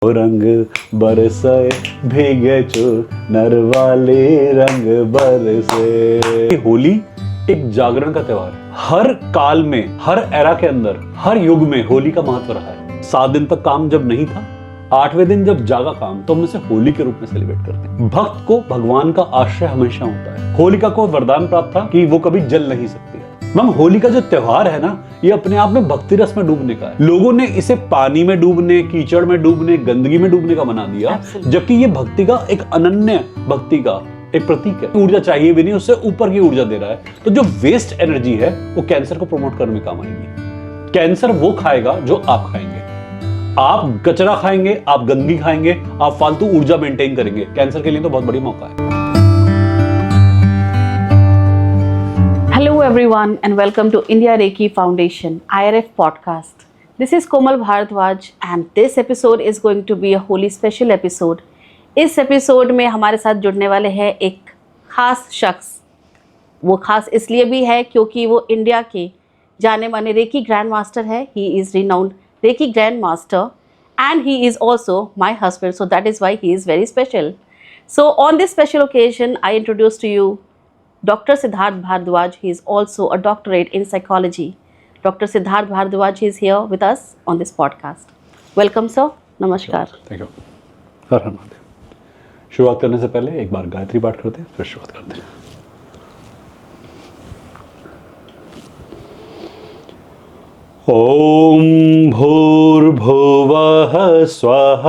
रंग बरसे भीगे चुनर वाले रंग बरसे। होली एक जागरण का त्योहार है। हर काल में, हर एरा के अंदर, हर युग में होली का महत्व रहा है। 7 दिन तक काम जब नहीं था, 8वें दिन जब जागा काम, तो हम इसे होली के रूप में सेलिब्रेट करते हैं। भक्त को भगवान का आश्रय हमेशा होता है। होलिका को वरदान प्राप्त था कि वो कभी जल नहीं सकती। मैम, होली का जो त्योहार है ना, ये अपने आप में भक्ति रस में डूबने का है। लोगों ने इसे पानी में डूबने, कीचड़ में डूबने, गंदगी में डूबने का बना दिया, जबकि ये भक्ति का एक अनन्य भक्ति का एक प्रतीक है। ऊर्जा चाहिए भी नहीं, उससे ऊपर की ऊर्जा दे रहा है। तो जो वेस्ट एनर्जी है वो कैंसर को प्रमोट करने में काम आएगी। कैंसर वो खाएगा जो आप खाएंगे। आप कचरा खाएंगे, आप गंदगी खाएंगे, आप फालतू ऊर्जा मेंटेन करेंगे, कैंसर के लिए तो बहुत बड़ी मौका है। Hello everyone and welcome to India Reiki Foundation IRF podcast. This is Komal Bharadwaj and this episode is going to be a holy special episode. इस एपिसोड में हमारे साथ जुड़ने वाले हैं एक खास शख्स। वो खास इसलिए भी है क्योंकि वो इंडिया के जाने माने रेकी ग्रैंड मास्टर है। He is renowned Reiki Grand Master and he is also my husband, so that is why he is very special. So on this special occasion, I introduce to you Dr. Siddharth Bharadwaj. He is also a doctorate in psychology. Dr. Siddharth Bharadwaj is here with us on this podcast. Welcome, sir. Namaskar. Thank you. हर हर महादेव। शुरुआत करने से पहले एक बार गायत्री पाठ करते हैं, फिर शुरुआत करते हैं। ओम भूर्भुवः स्वः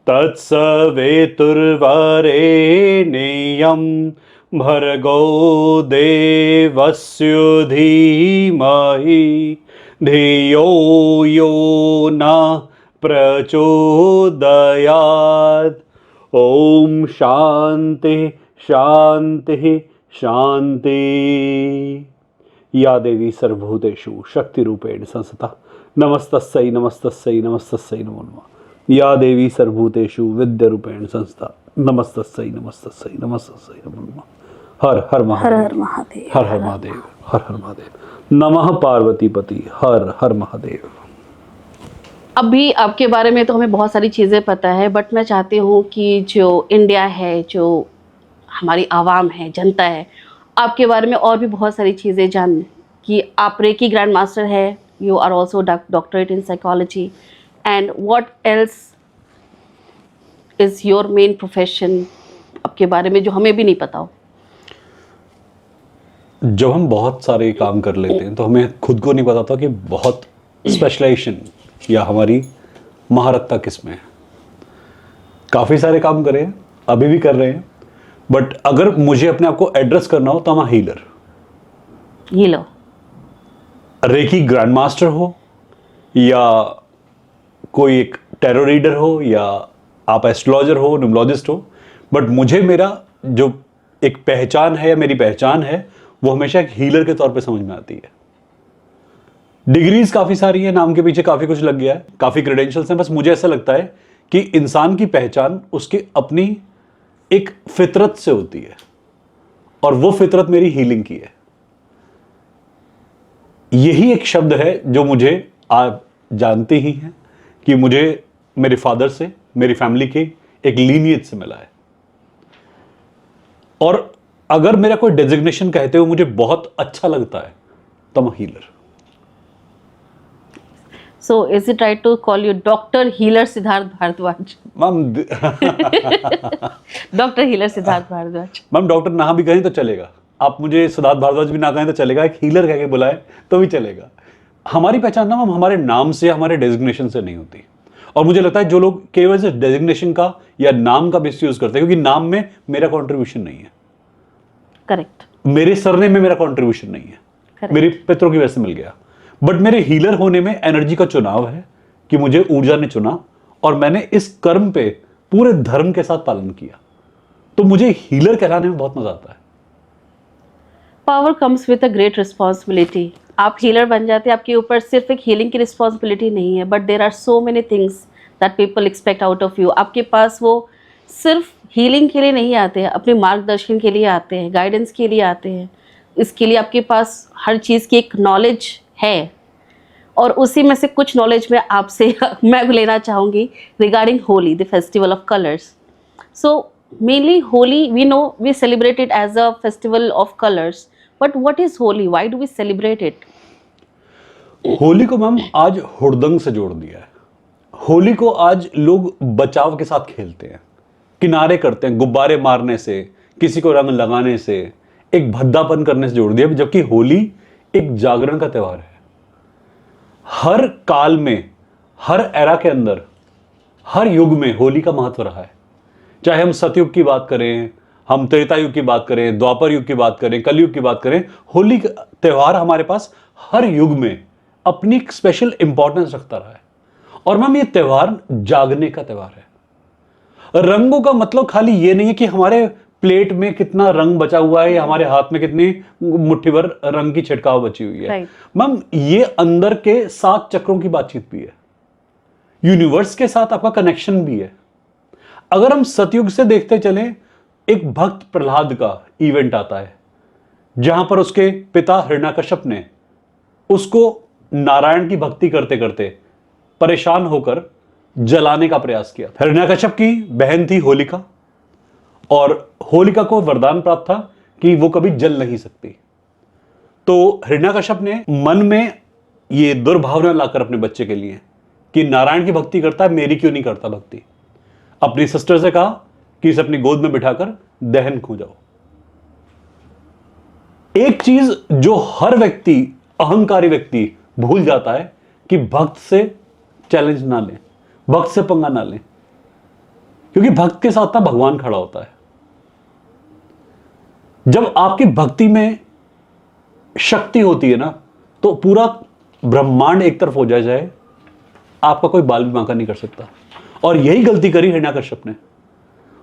तत्सवितुर्वरेण्यं भर्गो देवस्य धीमहि धियो यो न प्रचोदयात्। ओम शांति शांति शांति। या देवी सर्वभूतेषु शक्तिरूपेण संस्थिता नमस्तस्यै नमस्तस्यै नमस्तस्यै नमो नमः। या देवी सर्वभूतेषु विद्यारूपेण संस्थिता नमस्तस्यै नमस्तस्यै नमस्तस्यै नमो नमः। हर हर महादेव, हर हर महादेव, हर हर महादेव, हर हर महादेव। नमः पार्वती पति, हर हर महादेव। अभी आपके बारे में तो हमें बहुत सारी चीज़ें पता है, बट मैं चाहती हूँ कि जो इंडिया है, जो हमारी आवाम है, जनता है, आपके बारे में और भी बहुत सारी चीज़ें जान कि आप रेकी ग्रैंड मास्टर है, you are also doctorate in psychology and what else is your main profession, आपके बारे में जो हमें भी नहीं पता हो। जब हम बहुत सारे काम कर लेते हैं तो हमें खुद को नहीं पता था कि बहुत स्पेशलाइजेशन या हमारी महारत्ता किस में है। काफ़ी सारे काम करे हैं, अभी भी कर रहे हैं, बट अगर मुझे अपने आप को एड्रेस करना हो तो मैं हीलर। रेकी ग्रैंड मास्टर हो या कोई एक टैरो रीडर हो या आप एस्ट्रोलॉजर हो, न्यूमरोलॉजिस्ट हो, बट मुझे मेरा जो एक पहचान है या मेरी पहचान है वो हमेशा एक हीलर के तौर पे समझ में आती है। डिग्रीज काफ़ी सारी है, नाम के पीछे काफ़ी कुछ लग गया है, काफ़ी क्रेडेंशियल्स हैं, बस मुझे ऐसा लगता है कि इंसान की पहचान उसकी अपनी एक फितरत से होती है और वो फितरत मेरी हीलिंग की है। यही एक शब्द है जो मुझे आप जानते ही हैं कि मुझे मेरे फादर से, मेरी फैमिली के एक लीनियज से मिला है। और अगर मेरा कोई डेजिग्नेशन कहते हुए मुझे बहुत अच्छा लगता है तो मैं healer. So is it right to call you Dr. Healer Siddharth Bharadwaj? Ma'am Dr. Healer Siddharth Bharadwaj. Ma'am doctor ना भी कहें तो चलेगा, आप मुझे सिद्धार्थ भारद्वाज भी ना कहें तो चलेगा, एक हीलर कह के बुलाए तो भी चलेगा। हमारी पहचान ना मैम हमारे नाम से, हमारे डेजिग्नेशन से नहीं होती। और मुझे लगता है जो लोग केवल से डेजिग्नेशन का या नाम का मिसयूज करते हैं, क्योंकि नाम में मेरा कॉन्ट्रीब्यूशन नहीं है। करेक्ट। मेरे सरनेम में मेरा कॉन्ट्रीब्यूशन नहीं है। Correct. मेरे पितरों की वजह से मिल गया, बट मेरे हीलर होने में एनर्जी का चुनाव है कि मुझे ऊर्जा ने चुना और मैंने इस कर्म पे पूरे धर्म के साथ पालन किया, तो मुझे हीलर कहलाने में बहुत मजा आता है। Power comes with a great responsibility. आप हीलर बन जाते हैं, आपके ऊपर सिर्फ एक हीलिंग की रिस्पॉन्सिबिलिटी नहीं है, but there are so many things that people expect out of you. आपके पास वो सिर्फ हीलिंग के लिए नहीं आते हैं, अपने मार्गदर्शन के लिए आते हैं, गाइडेंस के लिए आते हैं। इसके लिए आपके पास हर चीज़ की एक नॉलेज है और उसी में से कुछ नॉलेज में आपसे मैं भी लेना चाहूँगी regarding Holi, the festival of colours. So mainly Holi, we know we celebrate it as a festival of colours, but what is Holi? Why do we celebrate it? Holi को मैम आज हुड़दंग से जोड़ दिया है. होली को आज लोग बचाव के साथ खेलते हैं, किनारे करते हैं, गुब्बारे मारने से, किसी को रंग लगाने से, एक भद्दापन करने से जोड़ दिया. जबकि होली एक जागरण का त्योहार है. हर काल में, हर एरा के अंदर, हर युग में होली का महत्व रहा है. चाहे हम सतयुग की बात करें, हम त्रेता युग की बात करें, द्वापर युग की बात करें, कलयुग की बात करें, होली का त्योहार हमारे पास हर युग में अपनी स्पेशल इंपॉर्टेंस रखता रहा है. और मैम ये त्योहार जागने का त्योहार है. रंगों का मतलब खाली ये नहीं है कि हमारे प्लेट में कितना रंग बचा हुआ है या हमारे हाथ में कितनी मुट्ठी भर रंग की छिड़काव बची हुई है. मैम ये अंदर के 7 चक्रों की बातचीत भी है, यूनिवर्स के साथ आपका कनेक्शन भी है. अगर हम सतयुग से देखते चले, एक भक्त प्रहलाद का इवेंट आता है जहां पर उसके पिता हिरण्यकश्यप ने उसको नारायण की भक्ति करते करते परेशान होकर जलाने का प्रयास किया. हिरण्यकश्यप की बहन थी होलिका, और होलिका को वरदान प्राप्त था कि वो कभी जल नहीं सकती. तो हिरण्यकश्यप ने मन में ये दुर्भावना लाकर अपने बच्चे के लिए कि नारायण की भक्ति करता है, मेरी क्यों नहीं करता भक्ति, अपनी सिस्टर से कहा कि इसे अपनी गोद में बिठाकर दहन खो जाओ. एक चीज जो हर व्यक्ति, अहंकारी व्यक्ति भूल जाता है कि भक्त से चैलेंज ना लें, भक्त से पंगा ना लें, क्योंकि भक्त के साथ ना भगवान खड़ा होता है. जब आपकी भक्ति में शक्ति होती है ना, तो पूरा ब्रह्मांड एक तरफ हो जाए, आपका कोई बाल भी बांका नहीं कर सकता. और यही गलती करी हिरण्यकश्यप ने.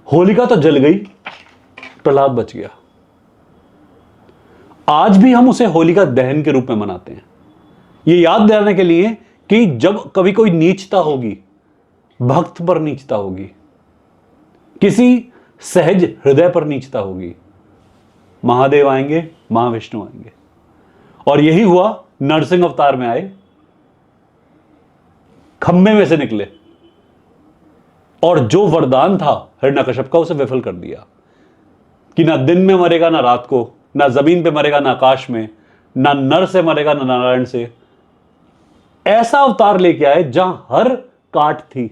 होलिका तो जल गई, प्रहलाद बच गया. आज भी हम उसे होलिका दहन के रूप में मनाते हैं, ये याद दिलाने के लिए कि जब कभी कोई नीचता होगी, भक्त पर नीचता होगी, किसी सहज हृदय पर नीचता होगी, महादेव आएंगे, महाविष्णु आएंगे. और यही हुआ, नरसिंह अवतार में आए, खम्भे में से निकले और जो वरदान था हिरण्यकश्यप का उसे विफल कर दिया कि ना दिन में मरेगा ना रात को, ना जमीन पे मरेगा ना आकाश में, ना नर से मरेगा ना नारायण से. ऐसा अवतार लेके आए जहां हर काट थी,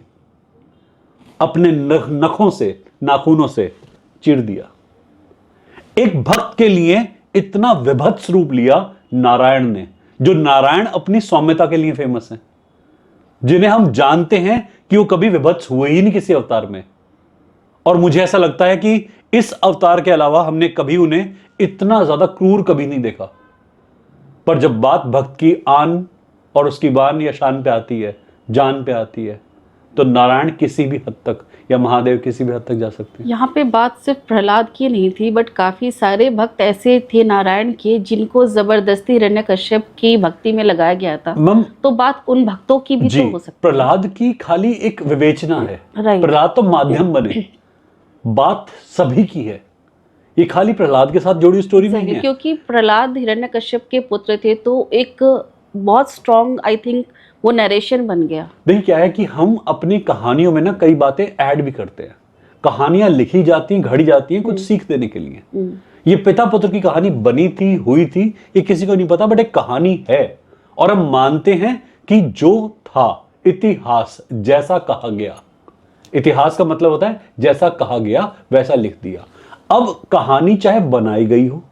अपने नखों से, नाखूनों से चीर दिया. एक भक्त के लिए इतना विभत्स रूप लिया नारायण ने, जो नारायण अपनी सौम्यता के लिए फेमस हैं, जिन्हें हम जानते हैं कि वो कभी विभत्स हुए ही नहीं किसी अवतार में. और मुझे ऐसा लगता है कि इस अवतार के अलावा हमने कभी उन्हें इतना ज्यादा क्रूर कभी नहीं देखा. पर जब बात भक्त की आन और उसकी बान या शान पे आती है, जान पे आती है, तो नारायण किसी भी हद तक या महादेव किसी भी हद तक जा सकते हैं. यहाँ पे बात सिर्फ प्रहलाद की नहीं थी, बट काफी सारे भक्त ऐसे थे नारायण के जिनको जबरदस्ती हिरण्यकश्यप की भक्ति में लगाया गया था. तो बात उन भक्तों की भी तो हो सकती है. प्रहलाद की खाली एक विवेचना है, राइट. प्रहलाद तो माध्यम बने, बात सभी की है. ये खाली प्रहलाद के साथ जुड़ी स्टोरी नहीं है, क्योंकि प्रहलाद हिरण्यकश्यप के पुत्र थे, तो एक बहुत स्ट्रॉन्ग, आई थिंक वो नरेशन बन गया. नहीं, क्या है कि हम अपनी कहानियों में ना कई बातें ऐड भी करते हैं. कहानियां लिखी जाती हैं, घड़ी जाती हैं कुछ सीख देने के लिए. ये पिता पुत्र की कहानी बनी थी, हुई थी, ये किसी को नहीं पता, बट एक कहानी है. और हम मानते हैं कि जो था इतिहास जैसा कहा गया, इतिहास का मतलब होता है जैसा कहा गया वैसा लिख दिया. अब कहानी चाहे बनाई गई हो,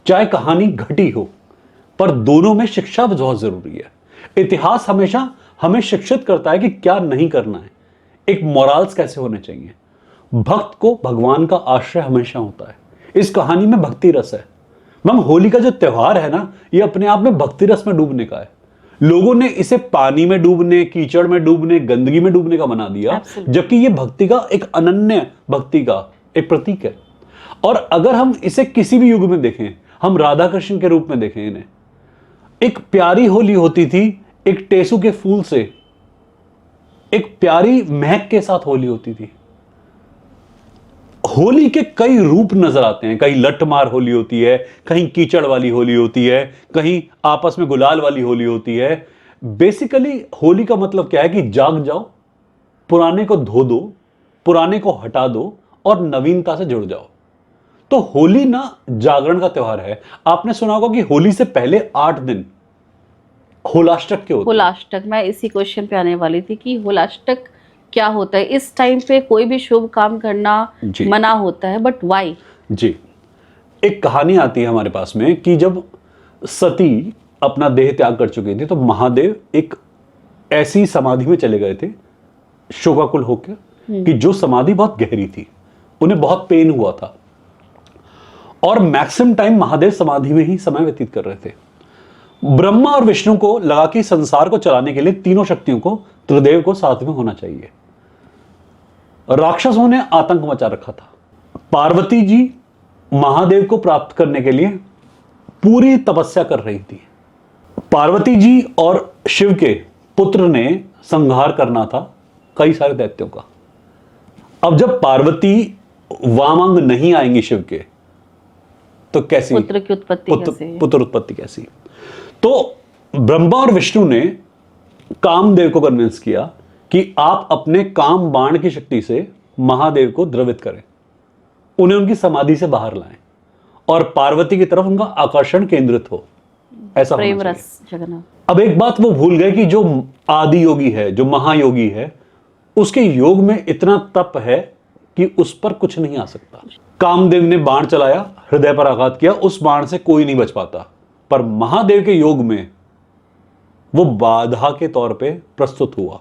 चाहे कहानी घटी हो, पर दोनों में शिक्षा बहुत जरूरी है. इतिहास हमेशा हमें शिक्षित करता है कि क्या नहीं करना है, एक मोरल्स कैसे होने चाहिए. भक्त को भगवान का आश्रय हमेशा होता है. इस कहानी में भक्ति रस है. मैम होली का जो त्योहार है ना, ये अपने आप में भक्ति रस में डूबने का है. लोगों ने इसे पानी में डूबने, कीचड़ में डूबने, गंदगी में डूबने का बना दिया, जबकि ये भक्ति का एक अनन्य भक्ति का एक प्रतीक है. और अगर हम इसे किसी भी युग में देखें, हम राधा कृष्ण के रूप में देखें इन्हें, एक प्यारी होली होती थी, एक टेसू के फूल से, एक प्यारी महक के साथ होली होती थी. होली के कई रूप नजर आते हैं. कहीं लठमार होली होती है, कहीं कीचड़ वाली होली होती है, कहीं आपस में गुलाल वाली होली होती है. बेसिकली होली का मतलब क्या है कि जाग जाओ, पुराने को धो दो, पुराने को हटा दो और नवीनता से जुड़ जाओ। तो होली ना जागरण का त्योहार है। आपने सुना होगा कि होली से पहले 8 दिन होलाष्टक के होते हैं। होलाष्टक, मैं इसी क्वेश्चन पे आने वाली थी कि होलाष्टक क्या होता है। इस टाइम पे कोई भी शुभ काम करना जी। मना होता है, बट व्हाई? जी, एक कहानी आती है हमारे पास में कि जब सती अपना देह त्याग कर चुकी थी तो महादेव एक ऐसी समाधि में चले गए थे शोकाकुल होकर कि जो समाधि बहुत गहरी थी, उन्हें बहुत पेन हुआ था और मैक्सिमम टाइम महादेव समाधि में ही समय व्यतीत कर रहे थे। ब्रह्मा और विष्णु को लगा कि संसार को चलाने के लिए तीनों शक्तियों को, त्रिदेव को साथ में होना चाहिए। राक्षसों ने आतंक मचा रखा था। पार्वती जी महादेव को प्राप्त करने के लिए पूरी तपस्या कर रही थी। पार्वती जी और शिव के पुत्र ने संहार करना था कई सारे दैत्यों का। अब जब पार्वती वामांग नहीं आएंगी शिव के, तो कैसी पुत्र की उत्पत्ति कैसे? पुत्र उत्पत्ति कैसी? तो ब्रह्मा और विष्णु ने कामदेव को कन्विंस किया कि आप अपने काम बाण की शक्ति से महादेव को द्रवित करें, उन्हें उनकी समाधि से बाहर लाएं और पार्वती की तरफ उनका आकर्षण केंद्रित हो। ऐसा प्रेम होना रस जगना। अब एक बात वो भूल गए कि जो आदि योगी है, जो महायोगी है, उसके योग में इतना तप है कि उस पर कुछ नहीं आ सकता। कामदेव ने बाण चलाया, हृदय पर आघात किया, उस बाण से कोई नहीं बच पाता। पर महादेव के योग में वो बाधा के तौर पे प्रस्तुत हुआ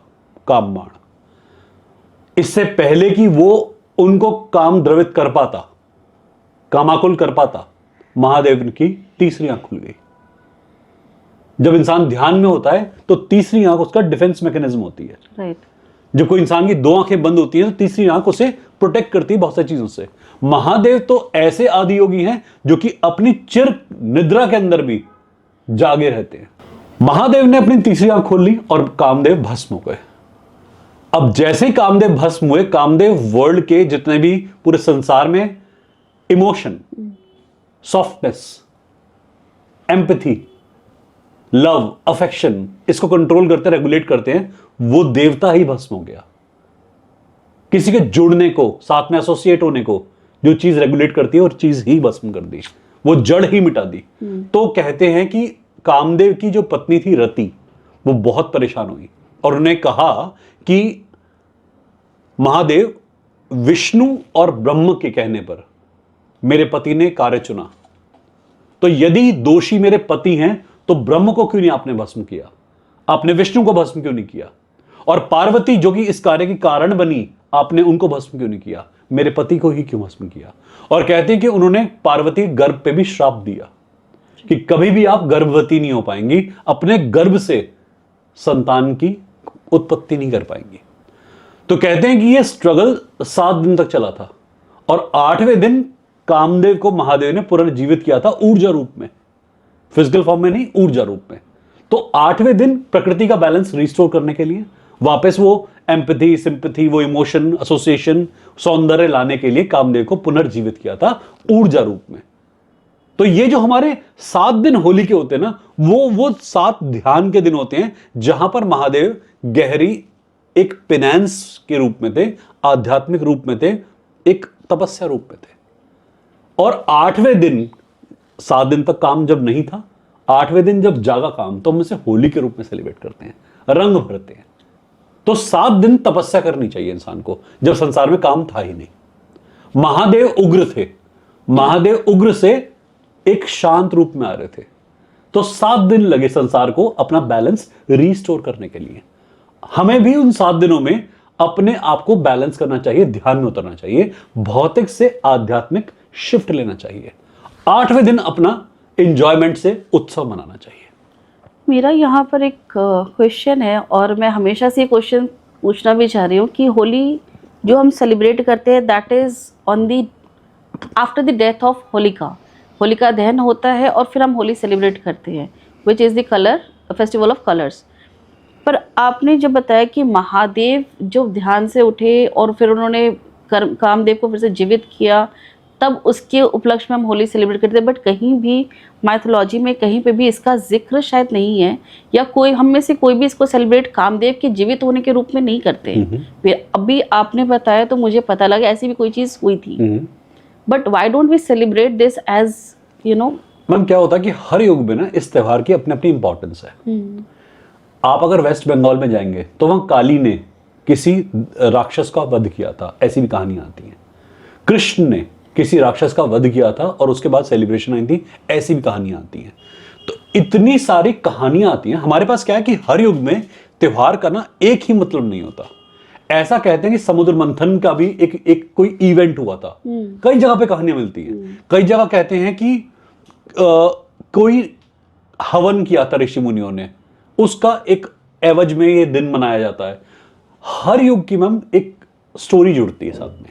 काम बाण। इससे पहले कि वो उनको काम द्रवित कर पाता, कामाकुल कर पाता, महादेव की तीसरी आंख खुल गई। जब इंसान ध्यान में होता है तो तीसरी आंख उसका डिफेंस मैकेनिज्म होती है। राइट। जब कोई इंसान की 2 आंखें बंद होती हैं तो तीसरी आंख उसे प्रोटेक्ट करती है बहुत सारी चीजों से। महादेव तो ऐसे आदि योगी हैं जो कि अपनी चिर निद्रा के अंदर भी जागे रहते हैं। महादेव ने अपनी तीसरी आंख खोल ली और कामदेव भस्म हो गए। अब जैसे ही कामदेव भस्म हुए, कामदेव वर्ल्ड के जितने भी पूरे संसार में emotion, softness, empathy, love, affection, इसको कंट्रोल करते, रेगुलेट करते हैं, वो देवता ही भस्म हो गया। किसी के जुड़ने को, साथ में एसोसिएट होने को जो चीज रेगुलेट करती है और चीज ही भस्म कर दी, वो जड़ ही मिटा दी। तो कहते हैं कि कामदेव की जो पत्नी थी रति, वो बहुत परेशान हुई और उन्हें कहा कि महादेव, विष्णु और ब्रह्म के कहने पर मेरे पति ने कार्य चुना, तो यदि दोषी मेरे पति हैं तो ब्रह्म को क्यों नहीं आपने भस्म किया, आपने विष्णु को भस्म क्यों नहीं किया, और पार्वती जो कि इस कार्य की कारण बनी, आपने उनको भस्म क्यों नहीं किया, मेरे पति को ही क्यों भस्म किया। और कहते हैं कि उन्होंने पार्वती के गर्भ पे भी श्राप दिया कि कभी भी आप गर्भवती नहीं हो पाएंगी, अपने गर्भ से संतान की उत्पत्ति नहीं कर पाएंगी। तो कहते हैं कि यह स्ट्रगल 7 दिन तक चला था और 8वें दिन कामदेव को महादेव ने पुनर्जीवित किया था ऊर्जा रूप में, फिजिकल फॉर्म में नहीं, ऊर्जा रूप में। तो 8वें दिन प्रकृति का बैलेंस रिस्टोर करने के लिए वापस वो एम्पैथी, सिंपैथी, वो इमोशन, एसोसिएशन, सौंदर्य लाने के लिए कामदेव को पुनर्जीवित किया था ऊर्जा रूप में। तो ये जो हमारे 7 दिन होली के होते हैं ना, वो 7 ध्यान के दिन होते हैं जहां पर महादेव गहरी एक पेनेंस के रूप में थे, आध्यात्मिक रूप में थे, एक तपस्या रूप में थे। और 8वें दिन, 7 दिन तक काम जब नहीं था, 8वें दिन जब जागा काम, तो हम इसे होली के रूप में सेलिब्रेट करते हैं, रंग भरते हैं। तो 7 दिन तपस्या करनी चाहिए इंसान को, जब संसार में काम था ही नहीं। महादेव उग्र थे, महादेव उग्र से एक शांत रूप में आ रहे थे। तो 7 दिन लगे संसार को अपना बैलेंस रिस्टोर करने के लिए। हमें भी उन 7 दिनों में अपने आप को बैलेंस करना चाहिए, ध्यान में उतरना चाहिए, भौतिक से आध्यात्मिक शिफ्ट लेना चाहिए। 8वें दिन अपना एंजॉयमेंट से उत्सव मनाना चाहिए। मेरा यहाँ पर एक क्वेश्चन है और मैं हमेशा से क्वेश्चन पूछना भी चाह रही हूँ कि होली जो हम सेलिब्रेट करते हैं, that is on the after the death of Holika. Holika दहन होता है और फिर हम होली सेलिब्रेट करते हैं, which is the colour festival of colours. पर आपने जब बताया कि महादेव जो ध्यान से उठे और फिर उन्होंने कामदेव को फिर से जीवित किया, तब उसके उपलक्ष्य में हम होली सेलिब्रेट करते हैं। बट कहीं भी माइथोलॉजी में कहीं पे भी इसका जिक्र शायद नहीं है, या कोई हम में से कोई भी इसको सेलिब्रेट कामदेव के जीवित होने के रूप में नहीं करते हैं। फिर अभी आपने बताया तो मुझे पता लगा ऐसी भी कोई चीज़ हुई थी। But why don't we celebrate this as ma'am क्या होता है कि हर युग में ना इस त्योहार की अपनी अपनी इंपॉर्टेंस है। आप अगर वेस्ट बंगाल में जाएंगे तो वहां काली ने किसी राक्षस का वध किया था, ऐसी भी कहानियां आती हैं। कृष्ण ने किसी राक्षस का वध किया था और उसके बाद सेलिब्रेशन आई थी, ऐसी भी कहानियां आती हैं। तो इतनी सारी कहानियां आती हैं। हमारे पास क्या है कि हर युग में त्योहार का ना एक ही मतलब नहीं होता। ऐसा कहते हैं कि समुद्र मंथन का भी एक कोई इवेंट हुआ था। कई जगह पे कहानियां मिलती हैं। कई जगह कहते हैं कि कोई हवन किया था ऋषि मुनियों ने, उसका एक एवज में ये दिन मनाया जाता है। हर युग की मैम एक स्टोरी जुड़ती है साथ में।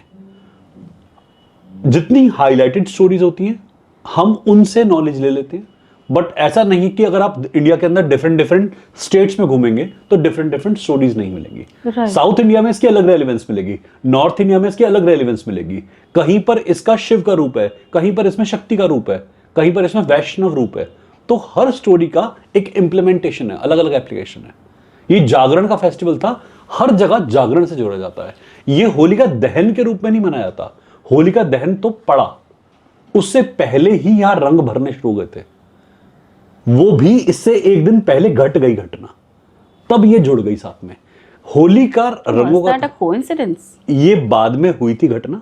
जितनी हाईलाइटेड स्टोरीज होती हैं हम उनसे नॉलेज ले लेते हैं। बट ऐसा नहीं कि अगर आप इंडिया के अंदर डिफरेंट स्टेट्स में घूमेंगे तो डिफरेंट स्टोरीज नहीं मिलेंगी। साउथ इंडिया में इसकी अलग रेलेवेंस मिलेगी, नॉर्थ इंडिया में इसकी अलग रेलेवेंस मिलेगी। कहीं पर इसका शिव का रूप है, कहीं पर इसमें शक्ति का रूप है, कहीं पर इसमें वैष्णव रूप है। तो हर स्टोरी का एक इंप्लीमेंटेशन है, अलग अलग एप्लीकेशन है। ये जागरण का फेस्टिवल था, हर जगह जागरण से जोड़ा जाता है। ये होली का दहन के रूप में नहीं मनाया जाता। होली का दहन तो पड़ा, उससे पहले ही यहां रंग भरने शुरू हो गए थे। वो भी इससे एक दिन पहले घट गई घटना, तब ये जुड़ गई साथ में। होली का रंगों का कोइंसिडेंस, ये बाद में हुई थी घटना।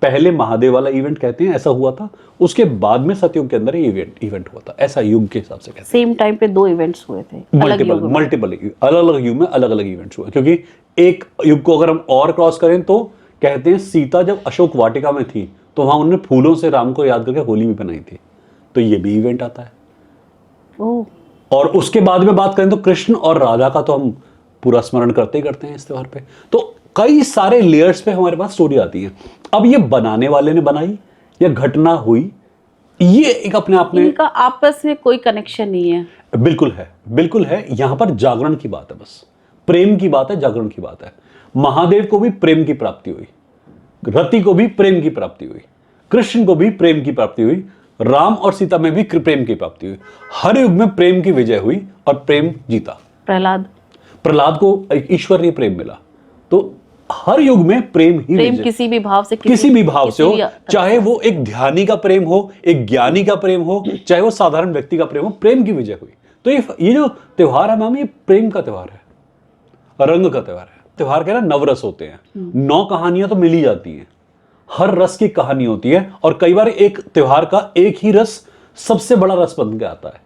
पहले महादेव वाला इवेंट कहते हैं ऐसा हुआ था, उसके बाद में सतयुग के अंदर ये इवेंट हुआ था, ऐसा युग के हिसाब से कहते हैं। सेम टाइम पे दो इवेंट्स हुए थे, मल्टीपल अलग अलग युग में अलग अलग इवेंट्स हुए। क्योंकि एक युग को अगर हम और क्रॉस करें तो कहते हैं सीता जब अशोक वाटिका में थी तो वहां उन्होंने फूलों से राम को याद करके होली भी बनाई थी, तो ये भी इवेंट आता है। और उसके बाद में बात करें तो कृष्ण और राधा का तो हम पूरा स्मरण करते ही करते हैं इस त्योहार पे। तो कई सारे लेयर्स पे हमारे पास स्टोरी आती है। अब ये बनाने वाले ने बनाई या घटना हुई, ये एक अपने आप में, इनका आपस में कोई कनेक्शन नहीं है। बिल्कुल है, बिल्कुल है। यहां पर जागरण की बात है, बस प्रेम की बात है, जागरण की बात है। महादेव को भी प्रेम की प्राप्ति हुई, रति को भी प्रेम की प्राप्ति हुई, कृष्ण को भी प्रेम की प्राप्ति हुई, राम और सीता में भी प्रेम की प्राप्ति हुई। हर युग में प्रेम की विजय हुई और प्रेम जीता। प्रहलाद को एक ईश्वरीय प्रेम मिला। तो हर युग में प्रेम ही प्रेम किसी भी भाव से हो, चाहे वो एक ध्यानी का प्रेम हो, एक ज्ञानी का प्रेम हो, चाहे वो साधारण व्यक्ति का प्रेम हो, प्रेम की विजय हुई। तो ये जो त्योहार है मैम, ये प्रेम का त्योहार है, रंग का त्योहार है। त्योहार के ना नवरस होते हैं, 9 कहानियां तो मिल ही जाती हैं, हर रस की कहानी होती है। और कई बार एक त्योहार का एक ही रस सबसे बड़ा रस बन के आता है।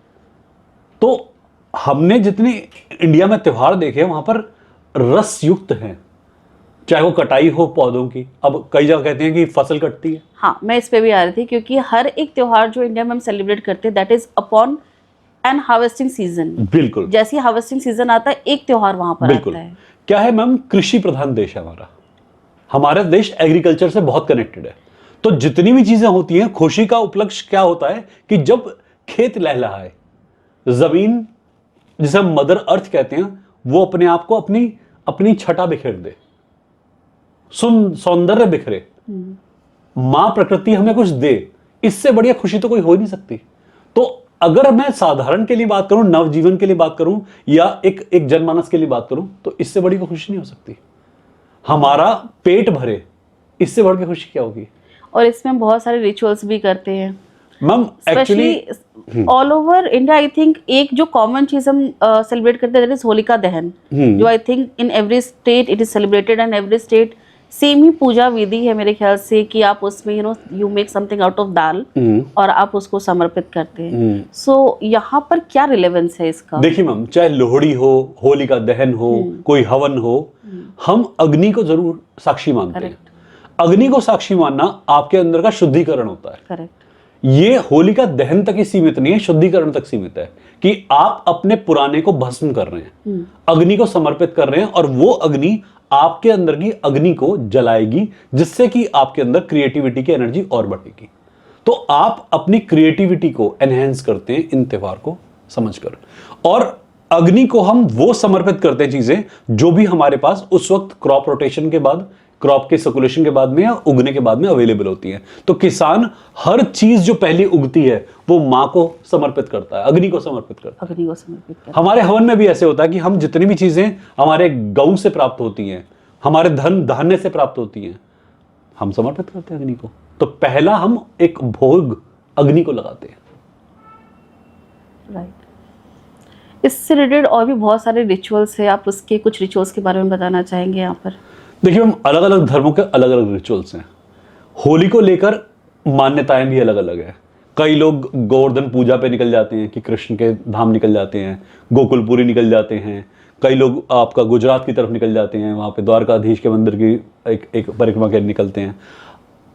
तो हमने जितने इंडिया में त्योहार देखे वहां पर रस युक्त हैं, चाहे वो कटाई हो पौधों की। अब कई जगह कहते हैं कि फसल कटती है। हाँ, मैं इस पे भी आ रही थी, क्योंकि हर एक त्योहार जो इंडिया में हम सेलिब्रेट करते हैं that is upon an harvesting season. बिल्कुल, जैसे हार्वेस्टिंग सीजन आता है एक त्योहार वहां पर आता है। क्या है मैम, कृषि प्रधान देश है हमारा देश एग्रीकल्चर से बहुत कनेक्टेड है। तो जितनी भी चीजें होती हैं, खुशी का उपलक्ष्य क्या होता है कि जब खेत लहलहाए, जमीन जिसे हम मदर अर्थ कहते हैं, वो अपने आप को अपनी छटा बिखेर दे, सौंदर्य बिखरे, मां प्रकृति हमें कुछ दे, इससे बढ़िया खुशी तो कोई हो ही नहीं सकती। तो अगर मैं साधारण के लिए बात करूं, नवजीवन के लिए बात करूं, या एक जनमानस के लिए बात करूं, तो इससे बड़ी कोई खुशी नहीं हो सकती। हमारा पेट भरे, इससे बढ़ के खुशी क्या होगी। और इसमें हम बहुत सारे रिचुअल्स भी करते हैं ma'am, actually all over India. I think एक जो कॉमन चीज हम सेलिब्रेट करते हैं दैट इज होलिका दहन, जो I think in every state it is celebrated and every state same ही पूजा विधि है मेरे ख्याल से, कि आप उसमें you make something out of dal और आप उसको समर्पित करते हैं। सो यहाँ पर क्या रिलेवेंस है इसका? देखिए मैम, चाहे लोहड़ी हो, होलिका दहन हो, कोई हवन हो, हम अग्नि को जरूर साक्षी मानते हैं। अग्नि को साक्षी मानना आपके अंदर का शुद्धिकरण होता है। करेक्ट। ये होलिका दहन तक ही सीमित नहीं है, शुद्धिकरण तक सीमित है कि आप अपने पुराने को भस्म कर रहे हैं, अग्नि को समर्पित कर रहे हैं, और वो अग्नि आपके अंदर की अग्नि को जलाएगी, जिससे कि आपके अंदर क्रिएटिविटी की एनर्जी और बढ़ेगी। तो आप अपनी क्रिएटिविटी को एनहेंस करते हैं इन त्योहार को समझकर। और अग्नि को हम वो समर्पित करते हैं चीजें जो भी हमारे पास उस वक्त क्रॉप रोटेशन के बाद क्रॉप के सर्कुलेशन के बाद में या उगने के बाद में अवेलेबल होती हैं। तो किसान हर चीज जो पहले उगती है वो माँ को समर्पित करता है, अग्नि को समर्पित करता है। अग्नि को समर्पित करता है। हमारे हवन में भी ऐसे होता है कि हम जितनी भी चीजें हमारे गौ से प्राप्त होती हैं, हमारे धन धान्य से प्राप्त होती हैं, हम समर्पित करते हैं अग्नि को। तो पहला हम एक भोग अग्नि को लगाते हैं। राइट। इससे रिलेटेड और भी बहुत सारे रिचुअल्स है, आप उसके कुछ रिचुअल्स के बारे में बताना चाहेंगे यहाँ पर? देखिए, हम अलग अलग धर्मों के अलग अलग रिचुअल्स हैं। होली को लेकर मान्यताएं भी अलग अलग है। कई लोग गोवर्धन पूजा पे निकल जाते हैं कि कृष्ण के धाम निकल जाते हैं, गोकुलपुरी निकल जाते हैं। कई लोग आपका गुजरात की तरफ निकल जाते हैं, वहाँ पे द्वारकाधीश के मंदिर की एक परिक्रमा के निकलते हैं।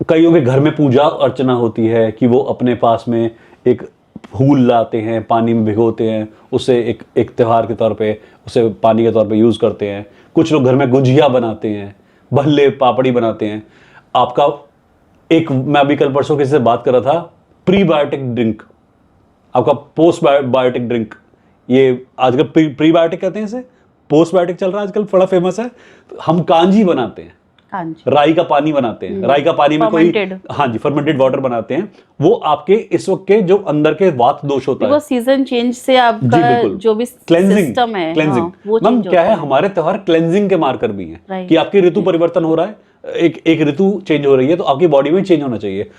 कईयों के घर में पूजा अर्चना होती है कि वो अपने पास में एक फूल लाते हैं, पानी में भिगोते हैं, उसे एक त्योहार के तौर पे उसे पानी के तौर पे यूज़ करते हैं। कुछ लोग घर में गुजिया बनाते हैं, भल्ले पापड़ी बनाते हैं। आपका एक, मैं अभी कल परसों किसी से बात कर रहा था, प्रीबायोटिक ड्रिंक, आपका पोस्ट बायोटिक ड्रिंक, ये आजकल प्रीबायोटिक कहते हैं इसे, पोस्ट बायोटिक चल रहा है आजकल, बड़ा फेमस है। हम कांजी बनाते हैं, राई का पानी बनाते हैं, राई का पानी में कोई, हाँ जी, फर्मेंटेड वाटर बनाते हैं। वो आपके इस वक्त के जो अंदर के वात दोष होता है, सीजन चेंज से आपका जो भी सिस्टम है, क्लेंजिंग, मैम क्या है, हमारे त्योहार क्लेंजिंग के मार्कर भी हैं कि आपकी ऋतु परिवर्तन हो रहा है, एक ऋतु चेंज हो रही है, तो आपकी बॉडी में चेंज होना चाहिए।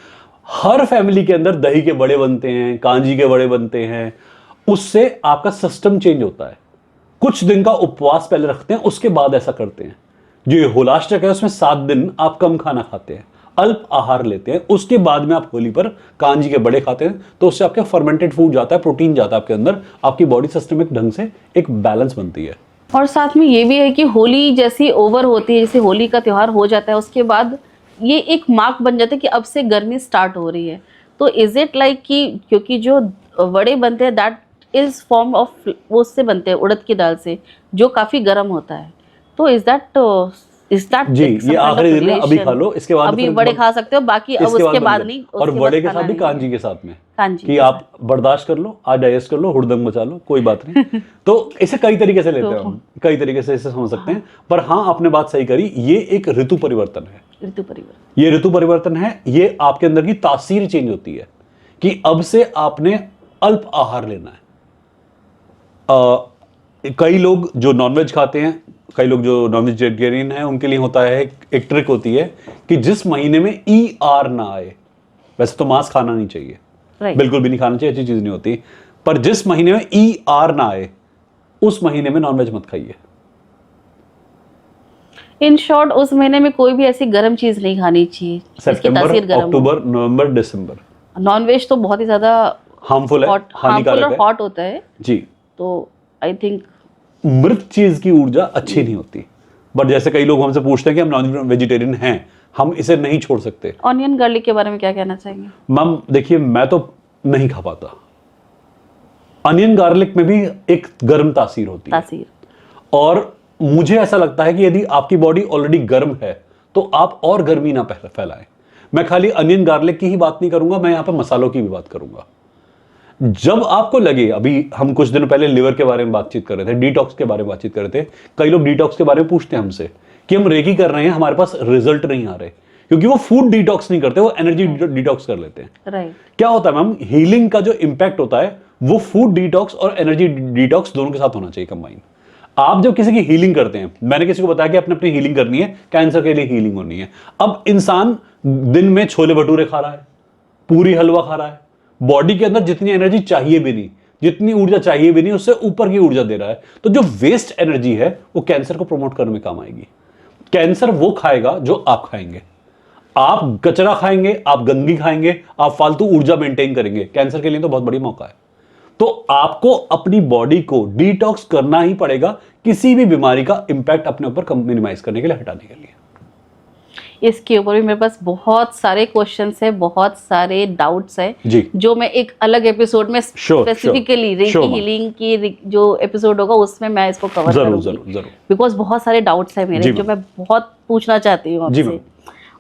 हर फैमिली के अंदर दही के बड़े बनते हैं, कांजी के बड़े बनते हैं, उससे आपका सिस्टम चेंज होता है। कुछ दिन का उपवास पहले रखते हैं, उसके बाद ऐसा करते हैं। जो ये होलाष्टक है उसमें 7 दिन आप कम खाना खाते हैं, अल्प आहार लेते हैं, उसके बाद में आप होली पर कांजी के बड़े खाते हैं, तो उससे आपके फर्मेंटेड फूड जाता है, प्रोटीन जाता है आपके अंदर, आपकी बॉडी सिस्टम एक ढंग से एक बैलेंस बनती है। और साथ में ये भी है कि होली जैसी ओवर होती है, जैसे होली का त्यौहार हो जाता है, उसके बाद ये एक मार्क बन जाता है कि अब से गर्मी स्टार्ट हो रही है। तो इज इट लाइक कि क्योंकि जो वड़े बनते हैं दैट इज फॉर्म ऑफ, वो उससे बनते हैं उड़द की दाल से, जो काफी गर्म होता है, तो इज दैट जी, ये आखिरी दिन में अभी खा लो, इसके बाद अभी बड़े खा सकते हो, बाकी अब उसके बाद नहीं। और बड़े के साथ भी कांजी के साथ में कि आप बर्दाश्त कर लो, आज डाइजेस्ट कर लो, हुड़दंग बचा लो, कोई बात नहीं। तो इसे कई तरीके से लेते हैं हम, कई तरीके से इसे समझ सकते हैं। पर हाँ, आपने बात सही करी, ये एक ऋतु परिवर्तन है। ये ऋतु परिवर्तन है, ये आपके अंदर की तासीर चेंज होती है कि अब से आपने अल्प आहार लेना है। कई लोग जो नॉनवेज खाते हैं, कई लोग जो नॉन वेजिटेरियन हैं, उनके लिए होता है एक ट्रिक होती है कि जिस महीने में ER ना आए, वैसे तो मांस खाना नहीं चाहिए, बिल्कुल भी नहीं खाना चाहिए, अच्छी चीज नहीं होती, पर जिस महीने में ER ना आए उस महीने में नॉनवेज मत खाइए। इन शॉर्ट, उस महीने में कोई भी ऐसी गर्म चीज नहीं खानी चाहिए। सितंबर, अक्टूबर, नवंबर, दिसंबर। नॉनवेज तो बहुत ही ज्यादा हार्मफुल है, हानिकारक है, हॉट होता है जी। तो आई थिंक मृत चीज की ऊर्जा अच्छी नहीं होती। बट जैसे कई लोग हमसे पूछते हैं कि हम नॉन वेजिटेरियन हैं, हम इसे नहीं छोड़ सकते। ऑनियन गार्लिक के बारे में क्या कहना चाहेंगे? मैम देखिए, मैं तो नहीं खा पाता। अनियन गार्लिक में भी एक गर्म तासीर होती है, और मुझे ऐसा लगता है कि यदि आपकी बॉडी ऑलरेडी गर्म है तो आप और गर्मी ना फैलाएं। मैं खाली अनियन गार्लिक की ही बात नहीं करूंगा, मैं यहाँ पे मसालों की भी बात करूंगा। जब आपको लगे, अभी हम कुछ दिन पहले लिवर के बारे में बातचीत कर रहे थे, डिटॉक्स के बारे में बातचीत कर रहे थे, कई लोग डिटॉक्स के बारे में पूछते हैं हमसे कि हम रेकी कर रहे हैं, हमारे पास रिजल्ट नहीं आ रहे, क्योंकि वो फूड डिटॉक्स नहीं करते, वो एनर्जी डिटॉक्स कर लेते हैं। क्या होता है मैम, हीलिंग का जो इंपैक्ट होता है वो फूड डिटॉक्स और एनर्जी डिटॉक्स दोनों के साथ होना चाहिए कंबाइन। आप जब किसी की हीलिंग करते हैं, मैंने किसी को बताया कि अपने अपनी हीलिंग करनी है, कैंसर के लिए हीलिंग होनी है। अब इंसान दिन में छोले भटूरे खा रहा है, पूरी हलवा खा रहा है, बॉडी के अंदर जितनी एनर्जी चाहिए भी नहीं, जितनी ऊर्जा चाहिए भी नहीं, उससे ऊपर की ऊर्जा दे रहा है। तो जो वेस्ट एनर्जी है वो कैंसर को प्रमोट करने में काम आएगी। कैंसर वो खाएगा जो आप खाएंगे। आप कचरा खाएंगे, आप गंदगी खाएंगे, आप फालतू ऊर्जा मेंटेन करेंगे, कैंसर के लिए तो बहुत बड़ी मौका है। तो आपको अपनी बॉडी को डिटॉक्स करना ही पड़ेगा, किसी भी बीमारी का इंपैक्ट अपने ऊपर मिनिमाइज करने के लिए, हटाने के लिए। इसके ऊपर भी मेरे पास बहुत सारे क्वेश्चंस है, बहुत सारे डाउट्स है जो मैं एक अलग एपिसोड में स्पेसिफिकली रेकी हीलिंग की जो एपिसोड होगा उसमें मैं इसको कवर करूंगी, बिकॉज बहुत सारे डाउट्स है मेरे जो मैं बहुत पूछना चाहती हूँ आपसे।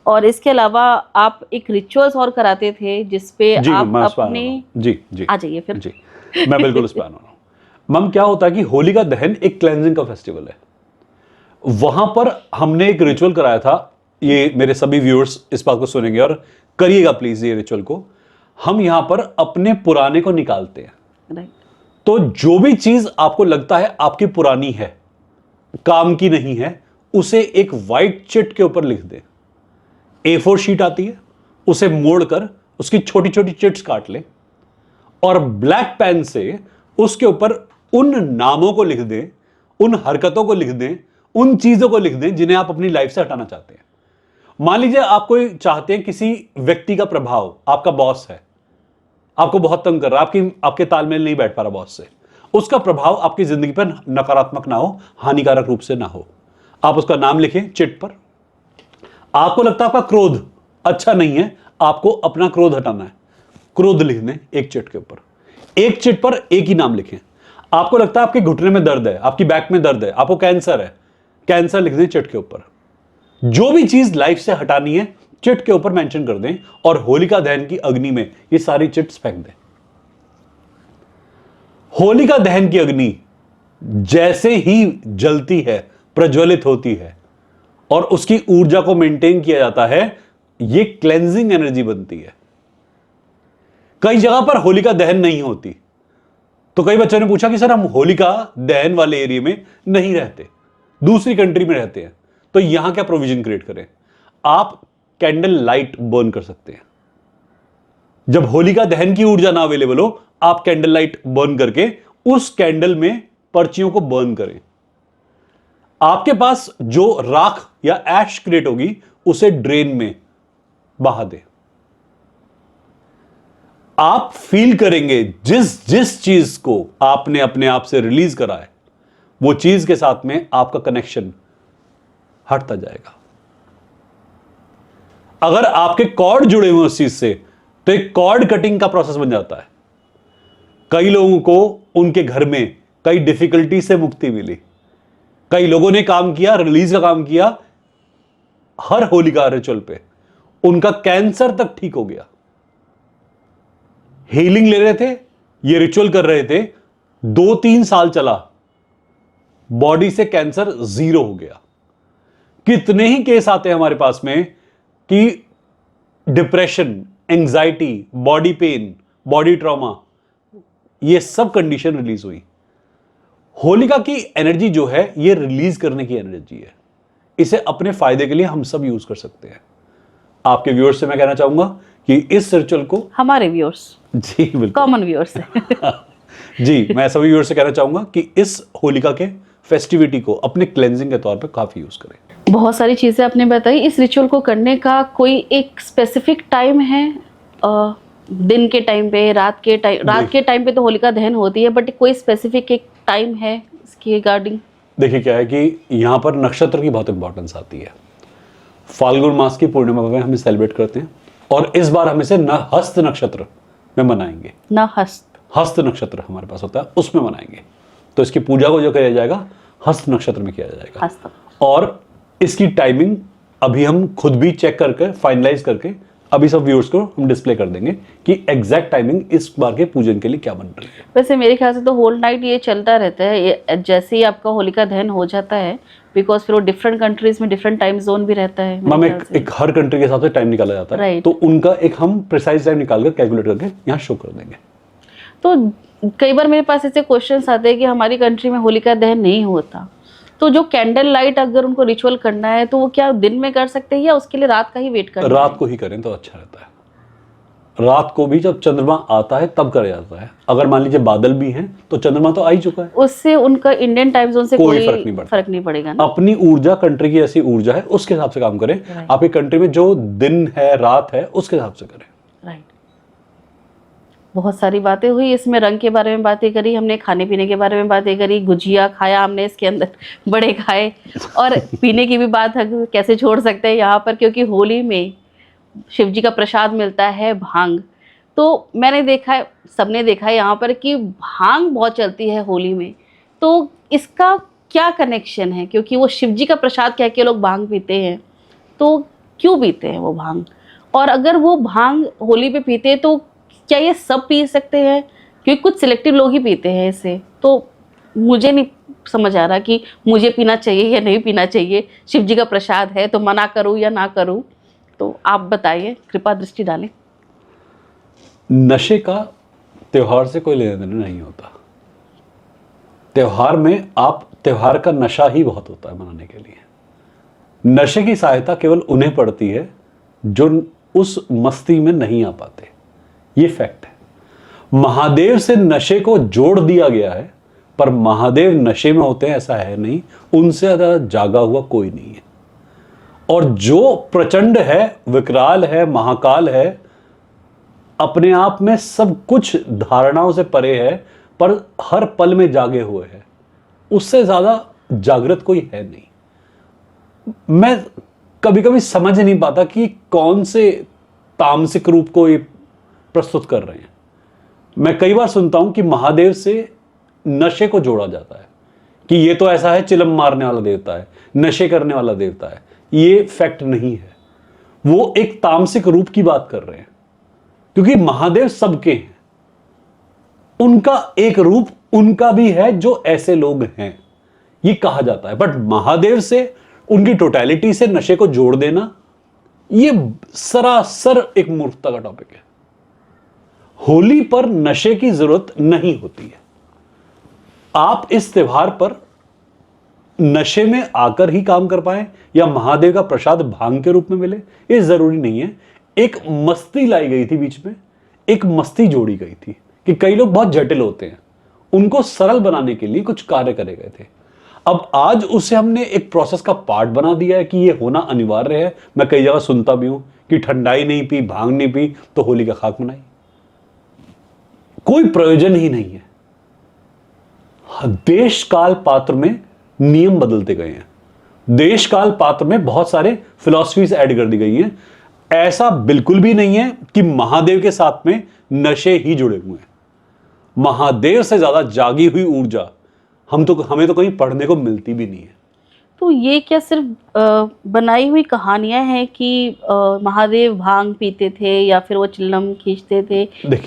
और इसके अलावा आप एक रिचुअल्स और कराते थे जिसपे आप अपने आ जाइए फिर। जी, मैं बिल्कुल उस पर आना हूँ। मैम क्या होता है कि होली का दहन एक क्लेंजिंग का फेस्टिवल है। वहां पर हमने एक रिचुअल कराया था ये मेरे सभी व्यूअर्स इस बात को सुनेंगे और करिएगा प्लीज ये रिचुअल को। हम यहां पर अपने पुराने को निकालते हैं। राइट। तो जो भी चीज आपको लगता है आपकी पुरानी है, काम की नहीं है, उसे एक वाइट चिट के ऊपर लिख दें। A4 शीट आती है, उसे मोड़कर उसकी छोटी छोटी चिट्स काट लें और ब्लैक पेन से उसके ऊपर उन नामों को लिख दें, उन हरकतों को लिख दें, उन चीजों को लिख दें जिन्हें आप अपनी लाइफ से हटाना चाहते हैं। मान लीजिए आप कोई चाहते हैं किसी व्यक्ति का प्रभाव, आपका बॉस है, आपको बहुत तंग कर रहा है, आपके तालमेल नहीं बैठ पा रहा बॉस से, उसका प्रभाव आपकी जिंदगी पर नकारात्मक ना हो, हानिकारक रूप से ना हो, आप उसका नाम लिखें चिट पर। आपको लगता है आपका क्रोध अच्छा नहीं है, आपको अपना क्रोध हटाना है, क्रोध लिख दें एक चिट के ऊपर। एक चिट पर एक ही नाम लिखें। आपको लगता है आपके घुटने में दर्द है, आपकी बैक में दर्द है, आपको कैंसर है, कैंसर लिख दें चिट के ऊपर। जो भी चीज लाइफ से हटानी है चिट के ऊपर मेंशन कर दें और होलिका दहन की अग्नि में ये सारी चिट्स फेंक दें। होलिका दहन की अग्नि जैसे ही जलती है, प्रज्वलित होती है और उसकी ऊर्जा को मेंटेन किया जाता है, ये क्लेंजिंग एनर्जी बनती है। कई जगह पर होलिका दहन नहीं होती, तो कई बच्चों ने पूछा कि सर हम होलिका दहन वाले एरिया में नहीं रहते, दूसरी कंट्री में रहते हैं, तो यहां क्या प्रोविजन क्रिएट करें? आप कैंडल लाइट बर्न कर सकते हैं। जब होलिका दहन की ऊर्जा ना अवेलेबल हो, आप कैंडल लाइट बर्न करके उस कैंडल में पर्चियों को बर्न करें। आपके पास जो राख या ऐश क्रिएट होगी उसे ड्रेन में बहा दें। आप फील करेंगे जिस जिस चीज को आपने अपने आप से रिलीज करा है, वो चीज के साथ में आपका कनेक्शन हटता जाएगा। अगर आपके कॉर्ड जुड़े हुए उस चीज से, तो एक कॉर्ड कटिंग का प्रोसेस बन जाता है। कई लोगों को उनके घर में कई डिफिकल्टी से मुक्ति मिली, कई लोगों ने काम किया, रिलीज का काम किया, हर होलिका रिचुअल पे उनका कैंसर तक ठीक हो गया। हीलिंग ले रहे थे, ये रिचुअल कर रहे थे, 2-3 साल चला, बॉडी से कैंसर 0 हो गया। कितने ही केस आते हैं हमारे पास में कि depression, anxiety, body pain, body trauma, ये सब कंडीशन रिलीज हुई। होलिका की एनर्जी जो है ये रिलीज करने की एनर्जी है। इसे अपने फायदे के लिए हम सब यूज कर सकते हैं। आपके व्यूअर्स से मैं कहना चाहूंगा कि इस रिचुअल को, हमारे व्यूअर्स, जी बिल्कुल कॉमन व्यूअर्स जी, मैं सभी व्यूअर्स से कहना चाहूंगा कि इस होलिका के फेस्टिविटी को अपने क्लेंजिंग के तौर पे काफी यूज करें। बहुत सारी चीज़ें आपने बताई। इस रिचुअल को करने का कोई एक स्पेसिफिक टाइम है? दिन के टाइम पे, रात के टाइम पे तो होलिका दहन होती है, बट कोई स्पेसिफिक एक टाइम है इसकी रिगार्डिंग? देखिए क्या है कि यहाँ पर नक्षत्र की बहुत इंपॉर्टेंस आती है। फाल्गुन मास की पूर्णिमा में हम सेलिब्रेट करते हैं और इस बार हम इसे हस्त नक्षत्र में मनाएंगे। हस्त नक्षत्र हमारे पास होता है, उसमें मनाएंगे। तो इसकी पूजा को जो किया जाएगा हस्त नक्षत्र में किया जाएगा। और इसकी टाइमिंग अभी हम खुद भी चेक करके फाइनलाइज करके अभी सब व्यूअर्स को हम डिस्प्ले कर देंगे कि एग्जैक्ट टाइमिंग इस बार के पूजन के लिए क्या बन रही है। वैसे मेरे ख्याल से तो होल नाइट ये चलता रहता है, ये जैसे ही आपका होलिका दहन हो जाता है, बिकॉज फिर वो डिफरेंट कंट्रीज में डिफरेंट टाइम जोन भी रहता है। मैम एक हर कंट्री के हिसाब से टाइम निकाला जाता है, तो उनका एक हम प्रिसाइज टाइम निकाल कर कैलकुलेट करके यहाँ शो कर देंगे। तो कई बार मेरे पास ऐसे क्वेश्चंस आते हैं कि हमारी कंट्री में होलिका दहन नहीं होता, तो जो कैंडल लाइट अगर उनको रिचुअल करना है तो वो क्या दिन में कर सकते हैं या उसके लिए रात का ही वेट करना है? रात को ही करें तो अच्छा रहता है। रात को भी जब चंद्रमा आता है तब करा जाता है। अगर मान लीजिए बादल भी हैं तो चंद्रमा तो आ ही चुका है, उससे उनका इंडियन टाइम जोन से कोई फर्क नहीं पड़ेगा ना? अपनी ऊर्जा, कंट्री की ऐसी ऊर्जा है, उसके हिसाब से काम करें। आपकी कंट्री में जो दिन है, रात है, उसके हिसाब से करें। राइट। बहुत सारी बातें हुई इसमें, रंग के बारे में बातें करी हमने, खाने पीने के बारे में बातें करी, गुजिया खाया हमने इसके अंदर, बड़े खाए, और पीने की भी बात कैसे छोड़ सकते हैं यहाँ पर, क्योंकि होली में शिव जी का प्रसाद मिलता है भांग। तो मैंने देखा है, सबने देखा है यहाँ पर कि भांग बहुत चलती है होली में, तो इसका क्या कनेक्शन है? क्योंकि वो शिव जी का प्रसाद कह के लोग भांग पीते हैं, तो क्यों पीते हैं वो भांग? और अगर वो भांग होली पे पीते हैं तो क्या ये सब पी सकते हैं? क्योंकि कुछ सिलेक्टिव लोग ही पीते हैं इसे, तो मुझे नहीं समझ आ रहा कि मुझे पीना चाहिए या नहीं पीना चाहिए। शिव जी का प्रसाद है तो मना करूं या ना करूं, तो आप बताइए, कृपा दृष्टि डालें। नशे का त्योहार से कोई लेना देना नहीं होता। त्योहार में आप त्योहार का नशा ही बहुत होता है मनाने के लिए। नशे की सहायता केवल उन्हें पड़ती है जो उस मस्ती में नहीं आ पाते। ये फैक्ट है। महादेव से नशे को जोड़ दिया गया है, पर महादेव नशे में होते हैं ऐसा है नहीं। उनसे ज्यादा जागा हुआ कोई नहीं है। और जो प्रचंड है, विकराल है, महाकाल है, अपने आप में सब कुछ धारणाओं से परे है, पर हर पल में जागे हुए है, उससे ज्यादा जागृत कोई है नहीं। मैं कभी कभी समझ नहीं पाता कि कौन से तामसिक रूप को ये प्रस्तुत कर रहे हैं। मैं कई बार सुनता हूं कि महादेव से नशे को जोड़ा जाता है कि ये तो ऐसा है, चिलम मारने वाला देवता है, नशे करने वाला देवता है। ये फैक्ट नहीं है। वो एक तामसिक रूप की बात कर रहे हैं, क्योंकि महादेव सबके हैं। उनका एक रूप उनका भी है जो ऐसे लोग हैं, ये कहा जाता है। बट महादेव से, उनकी टोटलिटी से नशे को जोड़ देना, ये सरासर एक मूर्खता का टॉपिक है। होली पर नशे की जरूरत नहीं होती है। आप इस त्योहार पर नशे में आकर ही काम कर पाए या महादेव का प्रसाद भांग के रूप में मिले, ये जरूरी नहीं है। एक मस्ती लाई गई थी बीच में, एक मस्ती जोड़ी गई थी कि कई लोग बहुत जटिल होते हैं, उनको सरल बनाने के लिए कुछ कार्य करे गए थे। अब आज उसे हमने एक प्रोसेस का पार्ट बना दिया है कि ये होना अनिवार्य है। मैं कई जगह सुनता भी हूं कि ठंडाई नहीं पी, भांग नहीं पी तो होली का खाक मनाई। कोई प्रयोजन ही नहीं है। देश काल पात्र में नियम बदलते गए हैं। देश काल पात्र में बहुत सारे फिलॉसफीज ऐड कर दी गई हैं। ऐसा बिल्कुल भी नहीं है कि महादेव के साथ में नशे ही जुड़े हुए हैं। महादेव से ज्यादा जागी हुई ऊर्जा हमें तो कहीं पढ़ने को मिलती भी नहीं है। तो ये क्या सिर्फ बनाई हुई कहानियां हैं कि महादेव भांग पीते थे या फिर वो चिल्लम खींचते थे?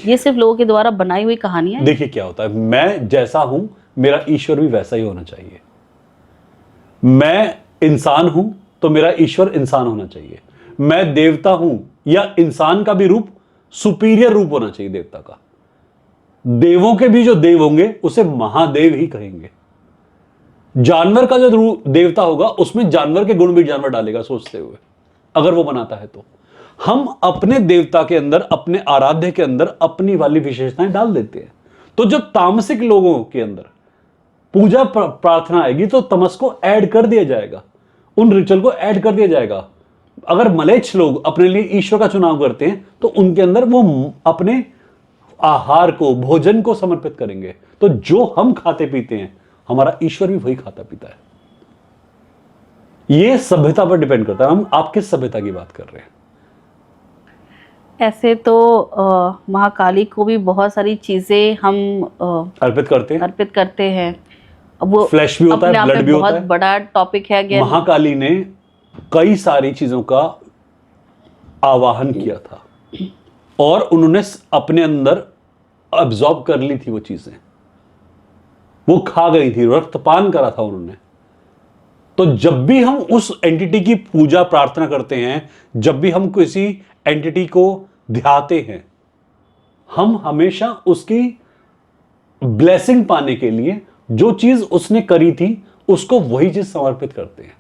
ये सिर्फ लोगों के द्वारा बनाई हुई कहानियां हैं? देखिए क्या होता है, मैं जैसा हूं मेरा ईश्वर भी वैसा ही होना चाहिए। मैं इंसान हूं तो मेरा ईश्वर इंसान होना चाहिए। मैं देवता हूं या इंसान का भी रूप सुपीरियर रूप होना चाहिए देवता का। देवों के भी जो देव होंगे उसे महादेव ही कहेंगे। जानवर का जो देवता होगा उसमें जानवर के गुण भी जानवर डालेगा सोचते हुए, अगर वो बनाता है तो। हम अपने देवता के अंदर, अपने आराध्य के अंदर अपनी वाली विशेषताएं डाल देते हैं। तो जब तामसिक लोगों के अंदर पूजा प्रार्थना आएगी तो तमस को ऐड कर दिया जाएगा, उन रिचुअल को ऐड कर दिया जाएगा। अगर मलेच्छ लोग अपने लिए ईश्वर का चुनाव करते हैं तो उनके अंदर वो अपने आहार को, भोजन को समर्पित करेंगे। तो जो हम खाते पीते हैं हमारा ईश्वर भी वही खाता पीता है। ये सभ्यता पर डिपेंड करता है, हम आप किस सभ्यता की बात कर रहे हैं। ऐसे तो महाकाली को भी बहुत सारी चीजें हम अर्पित करते हैं। अब वो फ्लैश भी होता है, ब्लड भी होता है। बहुत बड़ा टॉपिक है। अगेन महाकाली ने कई सारी चीजों का आवाहन किया था और उन्होंने अपने अंदर अब्सॉर्ब कर ली थी वो चीजें, वो खा गई थी, रक्तपान करा था उन्होंने। तो जब भी हम उस एंटिटी की पूजा प्रार्थना करते हैं, जब भी हम किसी एंटिटी को ध्याते हैं, हम हमेशा उसकी ब्लेसिंग पाने के लिए जो चीज उसने करी थी उसको वही चीज समर्पित करते हैं।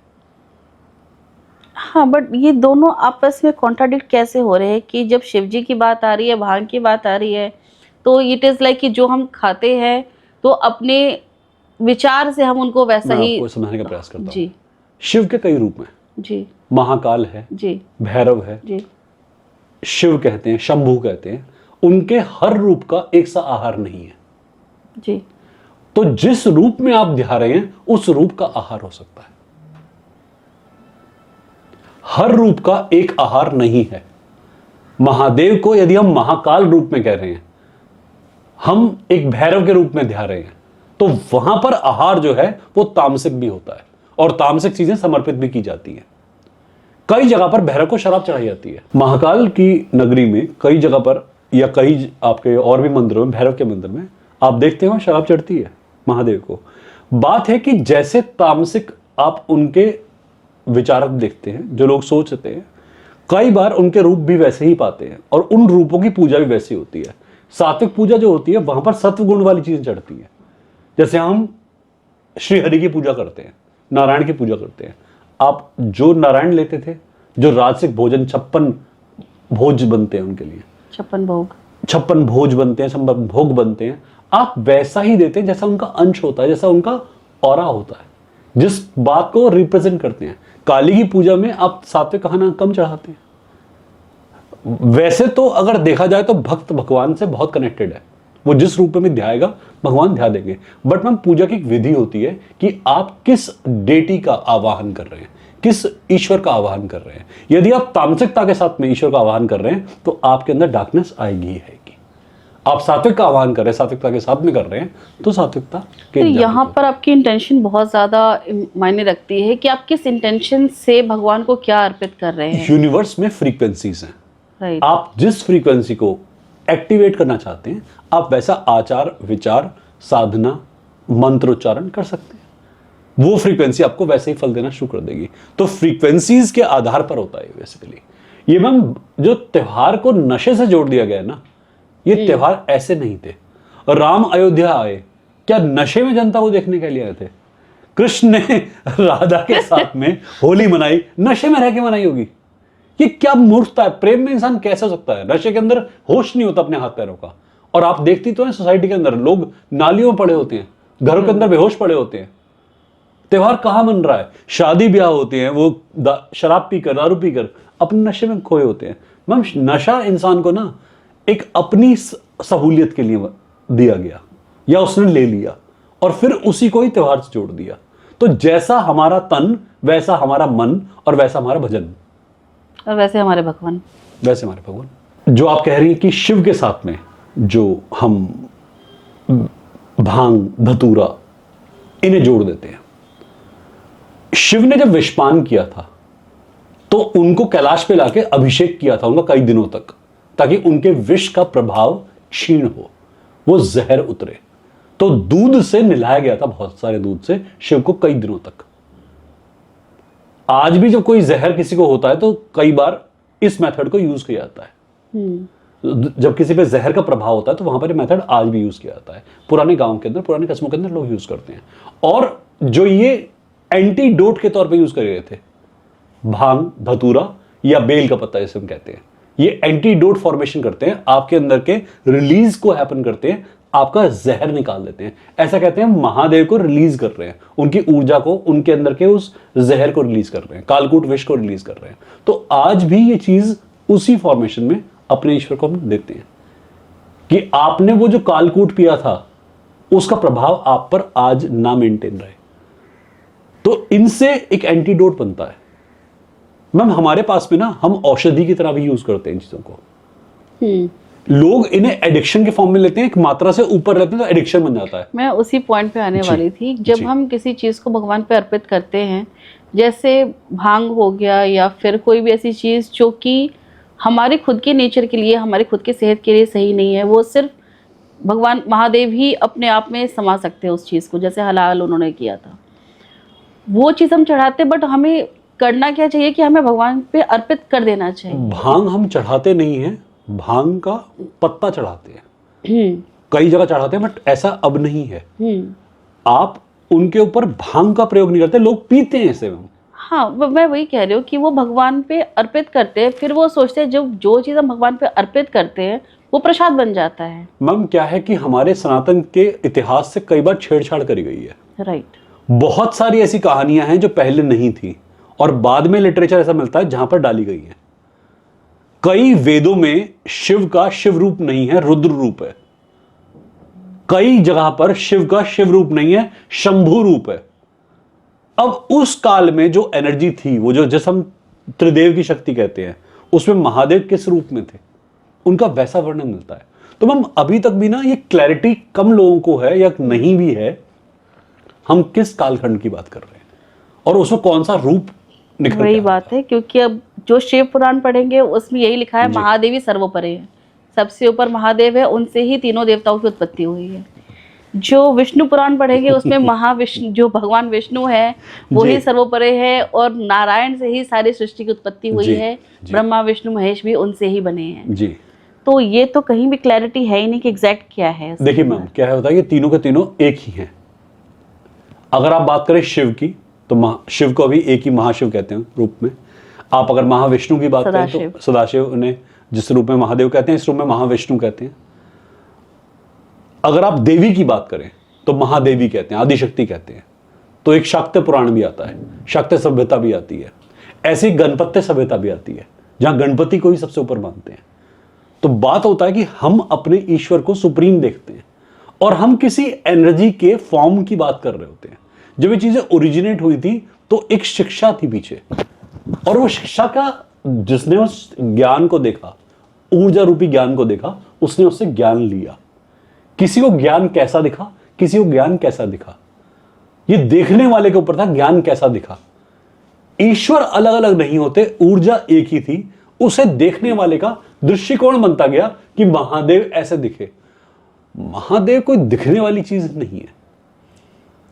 हाँ, बट ये दोनों आपस में कॉन्ट्राडिक्ट कैसे हो रहे हैं कि जब शिव जी की बात आ रही है, भांग की बात आ रही है, तो इट इज लाइक कि जो हम खाते हैं तो अपने विचार से हम उनको वैसा ही आपको समझाने का प्रयास करता हूं। जी। शिव के कई रूप हैं जी। महाकाल है जी, भैरव है जी, शिव कहते हैं, शंभू कहते हैं। उनके हर रूप का एक सा आहार नहीं है जी। तो जिस रूप में आप ध्या रहे हैं उस रूप का आहार हो सकता है। हर रूप का एक आहार नहीं है। महादेव को यदि हम महाकाल रूप में कह रहे हैं, हम एक भैरव के रूप में ध्या रहे हैं, तो वहां पर आहार जो है वो तामसिक भी होता है और तामसिक चीजें समर्पित भी की जाती हैं। कई जगह पर भैरव को शराब चढ़ाई जाती है। महाकाल की नगरी में कई जगह पर या कई आपके और भी मंदिरों में, भैरव के मंदिर में आप देखते हो शराब चढ़ती है महादेव को। बात है कि जैसे तामसिक आप उनके विचारक देखते हैं, जो लोग सोचते हैं, कई बार उनके रूप भी वैसे ही पाते हैं और उन रूपों की पूजा भी वैसी होती है। सात्विक पूजा जो होती है वहां पर सत्व गुण वाली चीजें चढ़ती हैं। जैसे हम श्री हरि की पूजा करते हैं, नारायण की पूजा करते हैं। आप जो नारायण लेते थे, जो राजसिक भोजन 56 भोज बनते हैं उनके लिए, 56 भोज बनते हैं, 56 भोग बनते हैं, आप वैसा ही देते हैं जैसा उनका अंश होता है, जैसा उनका ऑरा होता है, जिस बात को रिप्रेजेंट करते हैं। काली की पूजा में आप सात्विक खाना कम चढ़ाते हैं। वैसे तो अगर देखा जाए तो भक्त भगवान से बहुत कनेक्टेड है, वो जिस रूप में ध्याएगा भगवान ध्या देंगे। बट मैम पूजा की एक विधि होती है कि आप किस डेटी का आवाहन कर रहे हैं, किस ईश्वर का आवाहन कर रहे हैं। यदि आप तामसिकता के साथ में ईश्वर का आवाहन कर रहे हैं तो आपके अंदर डार्कनेस आएगी ही आएगी। आप सात्विक का आह्वान कर रहे हैं, सात्विकता के साथ में कर रहे हैं, तो सात्विकता के तो यहाँ पर आपकी इंटेंशन बहुत ज्यादा मायने रखती है कि आप किस इंटेंशन से भगवान को क्या अर्पित कर रहे हैं। यूनिवर्स में फ्रीक्वेंसीज हैं, राइट। आप जिस फ्रीक्वेंसी को एक्टिवेट करना चाहते हैं आप वैसा आचार विचार साधना मंत्रोच्चारण कर सकते हैं। वो फ्रीक्वेंसी आपको वैसे ही फल देना शुरू कर देगी। तो फ्रीक्वेंसीज के आधार पर होता है बेसिकली। ये मैम जो त्योहार को नशे से जोड़ दिया गया है ना, ये त्योहार ऐसे नहीं थे। राम अयोध्या आए, क्या नशे में जनता को देखने के लिए आए थे? कृष्ण ने राधा के साथ में होली मनाई, नशे में रह के मनाई होगी? ये क्या मूर्खता है। प्रेम में इंसान कैसे हो सकता है? नशे के अंदर होश नहीं होता अपने हाथ पैरों का। और आप देखती तो है सोसाइटी के अंदर लोग नालियों में पड़े होते हैं, घरों के अंदर बेहोश पड़े होते हैं। त्योहार कहां मन रहा है? शादी ब्याह होते हैं, वो शराब पीकर दारू पीकर अपने नशे में खोए होते हैं। मैम नशा इंसान को ना एक अपनी सहूलियत के लिए दिया गया या उसने ले लिया और फिर उसी को ही त्योहार से जोड़ दिया। तो जैसा हमारा तन वैसा हमारा मन और वैसा हमारा भजन और वैसे हमारे भगवान, वैसे हमारे भगवान। जो आप कह रही हैं कि शिव के साथ में जो हम भांग धतूरा इन्हें जोड़ देते हैं, शिव ने जब विषपान किया था तो उनको कैलाश पे लाके अभिषेक किया था उनका कई दिनों तक, ताकि उनके विष का प्रभाव क्षीण हो, वो जहर उतरे। तो दूध से नहलाया गया था, बहुत सारे दूध से शिव को कई दिनों तक। आज भी जब कोई जहर किसी को होता है तो कई बार इस मेथड को यूज किया जाता है। जब किसी पे जहर का प्रभाव होता है तो वहां पर मेथड आज भी यूज किया जाता है। पुराने गांव के अंदर, पुराने कस्बों के अंदर लोग यूज करते हैं। और जो ये एंटीडोट के तौर पे यूज करे गए थे, भांग धतूरा या बेल का पत्ता जैसे हम कहते हैं, ये एंटीडोट फॉर्मेशन करते हैं, आपके अंदर के रिलीज को हैपन करते हैं, आपका जहर निकाल देते हैं। ऐसा कहते हैं महादेव को रिलीज कर रहे हैं, उनकी ऊर्जा को, उनके अंदर के उस जहर को रिलीज कर रहे हैं, कालकूट विष को रिलीज कर रहे हैं। तो आज भी ये चीज उसी फॉर्मेशन में अपने ईश्वर को हम देते हैं कि आपने वो जो कालकूट पिया था उसका प्रभाव आप पर आज ना मेंटेन रहे। तो इनसे एक एंटीडोट बनता है। मैम हमारे पास में ना हम औषधि की तरह भी यूज करते हैं इन चीजों को। लोग इन्हें एडिक्शन के फॉर्म में लेते हैं, एक मात्रा से ऊपर लेते हैं तो एडिक्शन बन जाता है। मैं उसी पॉइंट पे आने वाली थी। जब हम किसी चीज को भगवान पे अर्पित करते हैं, जैसे भांग हो गया या फिर कोई भी ऐसी चीज जो कि हमारे खुद के नेचर के लिए, हमारे खुद के सेहत के लिए सही नहीं है, वो सिर्फ भगवान महादेव ही अपने आप में समा सकते हैं उस चीज को, जैसे हलाल उन्होंने किया था, वो चीज हम चढ़ाते। बट हमें करना क्या चाहिए कि हमें भगवान पे अर्पित कर देना चाहिए। भांग हम चढ़ाते नहीं हैं, भांग का पत्ता चढ़ाते हैं, कई जगह चढ़ाते हैं, बट ऐसा अब नहीं है। आप उनके ऊपर भांग का प्रयोग नहीं करते, लोग पीते हैं इसे। हाँ, मैं वही कह रही हूँ कि वो भगवान पे अर्पित करते हैं, फिर वो सोचते हैं जब जो चीज़ हम भगवान पे अर्पित करते हैं वो प्रसाद बन जाता है। मैम क्या है कि हमारे सनातन के इतिहास से कई बार छेड़छाड़ करी गई है। राइट। बहुत सारी ऐसी कहानियां हैं जो पहले नहीं थी और बाद में लिटरेचर ऐसा मिलता है जहां पर डाली गई है। कई वेदों में शिव का शिव रूप नहीं है, रुद्र रूप है। कई जगह पर शिव का शिव रूप नहीं है, शंभु रूप है। अब उस काल में जो एनर्जी थी, वो जो जैसे हम त्रिदेव की शक्ति कहते हैं, उसमें महादेव किस रूप में थे, उनका वैसा वर्णन मिलता है। तो मैम अभी तक भी ना ये क्लैरिटी कम लोगों को है या नहीं भी है, हम किस कालखंड की बात कर रहे हैं और उसमें कौन सा रूप निकल। वही बात है, क्योंकि अब जो शिव पुराण पढ़ेंगे उसमें यही लिखा है महादेव ही सर्वोपरि है, सबसे ऊपर महादेव है, उनसे ही तीनों देवताओं की उत्पत्ति हुई है। जो विष्णु पुराण पढ़ेंगे उसमें महाविष्णु जो भगवान विष्णु है वो जी। ही सर्वोपरि है और नारायण से ही सारी सृष्टि की उत्पत्ति हुई जी, है। जी। ब्रह्मा विष्णु महेश भी उनसे ही बने हैं। जी। तो ये तो कहीं भी क्लैरिटी है ही नहीं कि एग्जैक्ट क्या है इसके देखिए अंदर। मैम, क्या होता है कि तीनों के तीनों एक ही हैं। अगर आप बात करें शिव की, तो शिव को अभी एक ही महाशिव कहते हैं रूप में। आप अगर महाविष्णु की बात करें सदाशिव। तो सदाशिव उन्हें जिस रूप में महादेव कहते हैं, इस रूप में महाविष्णु कहते हैं। अगर आप देवी की बात करें तो महादेवी कहते हैं, आदिशक्ति कहते हैं। तो एक शाक्य पुराण भी आता है, शाक्य सभ्यता भी आती है, ऐसी गणपत्य सभ्यता भी आती है जहां गणपति को ही सबसे ऊपर मानते हैं। तो बात होता है कि हम अपने ईश्वर को सुप्रीम देखते हैं और हम किसी एनर्जी के फॉर्म की बात कर रहे होते हैं। जब ये चीजें ओरिजिनेट हुई थी तो एक शिक्षा थी पीछे, और वो शिक्षा का जिसने उस ज्ञान को देखा, ऊर्जा रूपी ज्ञान को देखा, उसने उससे ज्ञान लिया। किसी को ज्ञान कैसा दिखा, किसी को ज्ञान कैसा दिखा, ये देखने वाले के ऊपर था ज्ञान कैसा दिखा। ईश्वर अलग अलग नहीं होते, ऊर्जा एक ही थी। उसे देखने वाले का दृष्टिकोण बनता गया कि महादेव ऐसे दिखे। महादेव कोई दिखने वाली चीज नहीं है,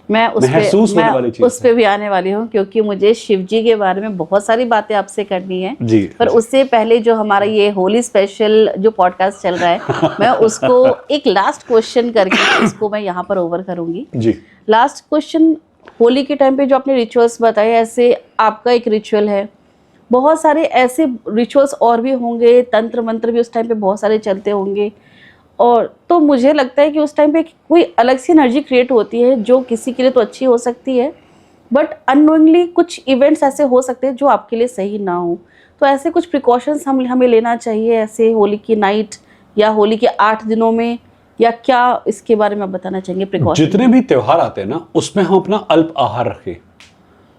महसूस होने वाली चीज उस पे भी आने वाली हूँ, क्योंकि मुझे शिव जी के बारे में बहुत सारी बातें आपसे करनी है जी। पर उससे पहले जो हमारा ये होली स्पेशल जो पॉडकास्ट चल रहा है मैं उसको एक लास्ट क्वेश्चन करके उसको मैं यहाँ पर ओवर करूंगी जी। लास्ट क्वेश्चन, होली के टाइम पे जो आपने रिचुअल्स बताए, ऐसे आपका एक रिचुअल है, बहुत सारे ऐसे रिचुअल्स और भी होंगे, तंत्र मंत्र भी उस टाइम पे बहुत सारे चलते होंगे, और तो मुझे लगता है कि उस टाइम पे कोई अलग सी एनर्जी क्रिएट होती है जो किसी के लिए तो अच्छी हो सकती है, बट अननोइंगली कुछ इवेंट्स ऐसे हो सकते हैं जो आपके लिए सही ना हो। तो ऐसे कुछ प्रिकॉशंस हमें लेना चाहिए ऐसे होली की नाइट या होली के 8 दिनों में, या क्या इसके बारे में आप बताना चाहेंगे प्रिकॉशन? जितने भी त्योहार आते हैं ना, उसमें हम अपना अल्प आहार रखें,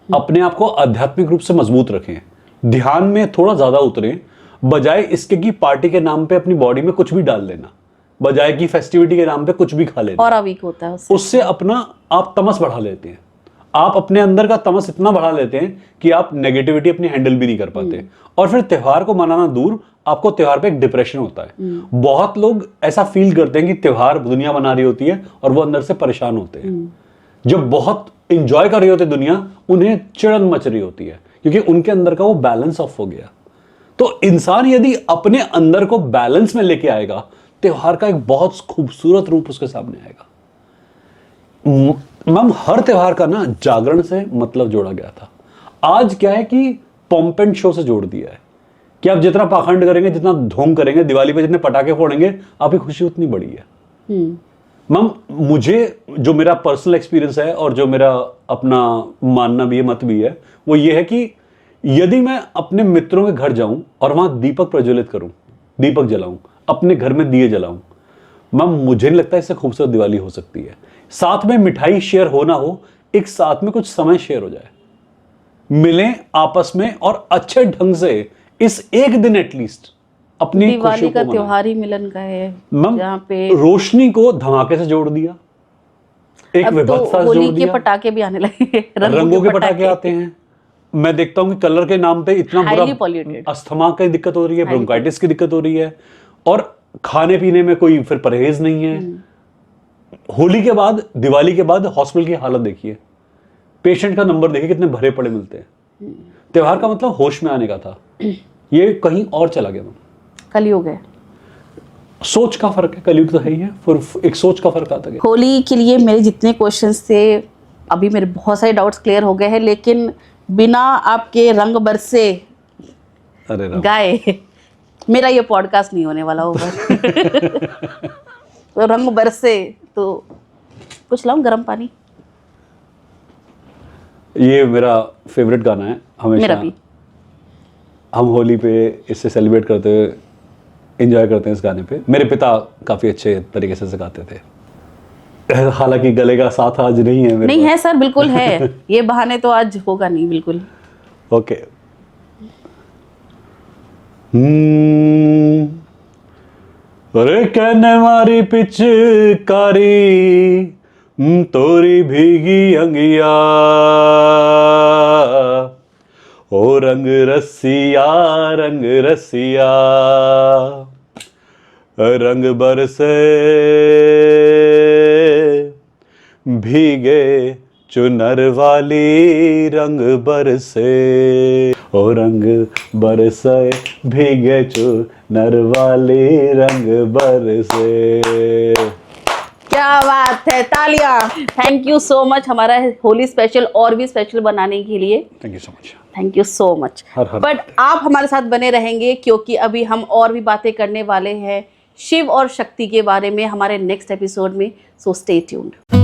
अपने आप को आध्यात्मिक रूप से मजबूत रखें, ध्यान में थोड़ा ज्यादा उतरें, बजाय इसके कि पार्टी के नाम पे अपनी बॉडी में कुछ भी डाल लेना, बजाय कि फेस्टिविटी के नाम पे कुछ भी खा लेना। और वीक होता है उससे अपना आप तमस बढ़ा लेते हैं। आप अपने अंदर का तमस इतना बढ़ा लेते हैं कि आप नेगेटिविटी अपनी हैंडल भी नहीं कर पाते, और फिर त्योहार को मनाना दूर, आपको त्योहार पे एक डिप्रेशन होता है। बहुत लोग ऐसा फील करते हैं कि त्योहार दुनिया मना रही होती है और वो अंदर से परेशान होते हैं। जब बहुत इंजॉय कर रही होती है दुनिया, उन्हें चिड़न मच रही होती है क्योंकि उनके अंदर का वो बैलेंस ऑफ हो गया। तो इंसान यदि अपने अंदर को बैलेंस में लेके आएगा, त्योहार का एक बहुत खूबसूरत रूप उसके सामने आएगा। मैम, हर त्योहार का ना जागरण से मतलब जोड़ा गया था। आज क्या है कि पॉम्प एंड शो से जोड़ दिया है कि आप जितना पाखंड करेंगे, जितना धूम करेंगे, दिवाली पे जितने पटाखे फोड़ेंगे, आपकी खुशी उतनी बड़ी है। मैम, मुझे जो मेरा पर्सनल एक्सपीरियंस है और जो मेरा अपना मानना भी है, मत भी है, वो ये है कि यदि मैं अपने मित्रों के घर जाऊं और वहां दीपक प्रज्वलित करूं, दीपक जलाऊं, अपने घर में दिए जलाऊं, मैम मुझे नहीं लगता इससे खूबसूरत दिवाली हो सकती है। साथ में मिठाई शेयर हो ना हो, एक साथ में कुछ समय शेयर हो जाए, मिलें आपस में और अच्छे ढंग से इस एक दिन एटलीस्ट अपनी दिवाली का त्योहार ही मिलन का है, जहाँ पे रोशनी को धमाके से जोड़ दिया, एक विभत्सता से जोड़ होली दिया। के पटाखे भी आने लगे, रंगों के पटाखे आते हैं। मैं देखता हूं कि कलर के नाम पे इतना बुरा अस्थमा की दिक्कत हो रही है, ब्रोंकाइटिस की दिक्कत हो रही है, और खाने पीने में कोई फिर परहेज नहीं है। होली के बाद, दिवाली के बाद हॉस्पिटल की हालत देखिए, पेशेंट का नंबर देखिए कितने भरे पड़े मिलते हैं। त्योहार का मतलब होश में आने का था, ये कहीं और चला गया। कलयुग है, सोच का फर्क है, कलयुग तो है ही है, फिर एक सोच का फर्क आता है। होली के लिए मेरे जितने क्वेश्चंस थे, अभी मेरे बहुत सारे डाउट्स क्लियर हो गए हैं, लेकिन बिना आपके रंग बरसे गाए मेरा ये पॉडकास्ट नहीं होने वाला होगा। तो रंग बरसे तो कुछ लाऊं गर्म पानी। ये मेरा फेवरेट गाना है हमेशा। मेरा भी। हम होली पे इससे सेलिब्रेट करते हुए एंजॉय करते हैं इस गाने पे। मेरे पिता काफी अच्छे तरीके से सिखाते थे, हालांकि गले का साथ आज नहीं है मेरे नहीं है सर, बिल्कुल है, ये बहाने तो आज होगा नहीं, बिल्कुल। ओके। अरे कहने मारी पिचकारी, तोरी भीगी अंगिया, ओ रंग रसिया, रंग रसिया, रंग बरसे भीगे चुनर वाली रंग बरसे, ओ रंग बरसे भीगे चुनर वाली रंग बरसे। क्या बात है, तालियां। थैंक यू सो मच हमारा होली स्पेशल और भी स्पेशल बनाने के लिए। Thank you so much. Thank you so much. Her her but आप हमारे साथ बने रहेंगे क्योंकि अभी हम और भी बातें करने वाले हैं शिव और शक्ति के बारे में हमारे नेक्स्ट एपिसोड में। So stay tuned.